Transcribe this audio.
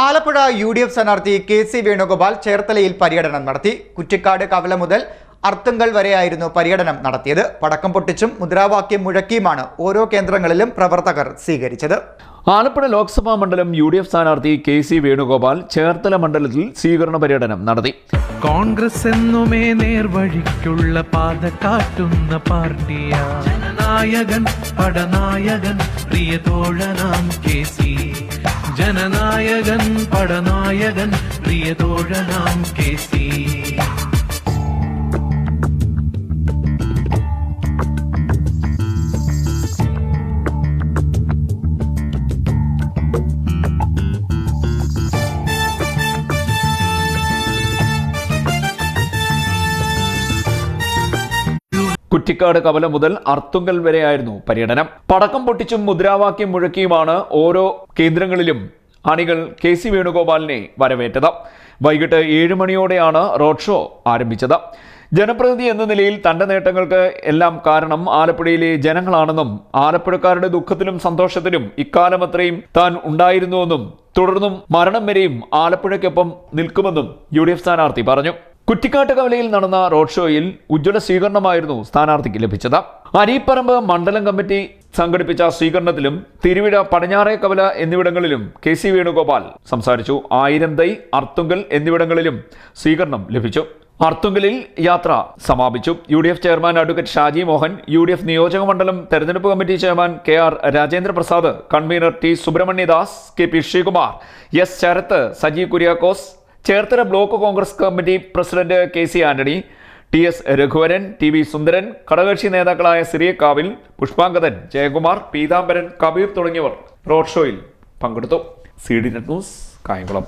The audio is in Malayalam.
ആലപ്പുഴ UDF സ്ഥാനാർത്ഥി KC വേണുഗോപാൽ ചേർത്തലയിൽ പര്യടനം നടത്തി. കുറ്റിക്കാട് കവല മുതൽ അർത്തുങ്കൽ വരെയായിരുന്നു പര്യടനം നടത്തിയത്. പടക്കം പൊട്ടിച്ചും മുദ്രാവാക്യം മുഴക്കിയുമാണ് ഓരോ കേന്ദ്രങ്ങളിലും പ്രവർത്തകർ സ്വീകരിച്ചത്. ആലപ്പുഴ ലോക്സഭാ മണ്ഡലം UDF സ്ഥാനാർത്ഥി KC വേണുഗോപാൽ ചേർത്തല മണ്ഡലത്തിൽ സ്വീകരണ പര്യടനം നടത്തി. കോൺഗ്രസ് എന്നുമേ നേർവഴിക്കുള്ള പാത കാട്ടുന്ന പാർട്ടിയാ. ജനനായകൻ പടനായകൻ പ്രിയതോഴനാം KC. ജനനായകൻ പടനായകൻ പ്രിയതോഴനാം KC. കുറ്റിക്കാട് കവല മുതൽ അർത്തുങ്കൽ വരെയായിരുന്നു പര്യടനം. പടക്കം പൊട്ടിച്ചും മുദ്രാവാക്യം മുഴക്കിയുമാണ് ഓരോ കേന്ദ്രങ്ങളിലും അണികൾ KC വേണുഗോപാലിനെ വരവേറ്റത്. വൈകിട്ട് 7 മണിയോടെയാണ് റോഡ് ഷോ ആരംഭിച്ചത്. ജനപ്രതിനിധി എന്ന നിലയിൽ തന്റെ നേട്ടങ്ങൾക്ക് എല്ലാം കാരണം ആലപ്പുഴയിലെ ജനങ്ങളാണെന്നും ആലപ്പുഴക്കാരുടെ ദുഃഖത്തിലും സന്തോഷത്തിലും ഇക്കാലം അത്രയും താൻ ഉണ്ടായിരുന്നുവെന്നും തുടർന്നും മരണം വരെയും ആലപ്പുഴയ്ക്കൊപ്പം നിൽക്കുമെന്നും UDF സ്ഥാനാർത്ഥി പറഞ്ഞു. കുറ്റിക്കാട്ട് കവലയിൽ നടന്ന റോഡ് ഷോയിൽ ഉജ്ജ്വല സ്വീകരണമായിരുന്നു സ്ഥാനാർത്ഥിക്ക് ലഭിച്ചത്. അരീപ്പറമ്പ് മണ്ഡലം കമ്മിറ്റി സംഘടിപ്പിച്ച സ്വീകരണത്തിലും തിരുവിഴ പടിഞ്ഞാറേ കവല എന്നിവിടങ്ങളിലും KC വേണുഗോപാൽ സംസാരിച്ചു. 1000 തൈ അർത്തുങ്കൽ എന്നിവിടങ്ങളിലും സ്വീകരണം ലഭിച്ചു. അർത്തുങ്കലിൽ യാത്ര സമാപിച്ചു. UDF chairman advocate Shaji Mohan, UDF നിയോജക മണ്ഡലം തെരഞ്ഞെടുപ്പ് committee chairman KR Rajendra Prasad, convener T Subramanyadas, KP Sreekumar, S Sarath, Saji Kuriakose, Cherthala block Congress committee president KC Antony, TS Raghuvaran, TV Sundaran, ഘടകകക്ഷി നേതാക്കളായ സിറിയക്കാവിൽ, പുഷ്പാങ്കദൻ, ജയകുമാർ, പീതാംബരൻ, കബീർ തുടങ്ങിയവർ റോഡ് ഷോയിൽ പങ്കെടുത്തു. CD net news, Kayamkulam.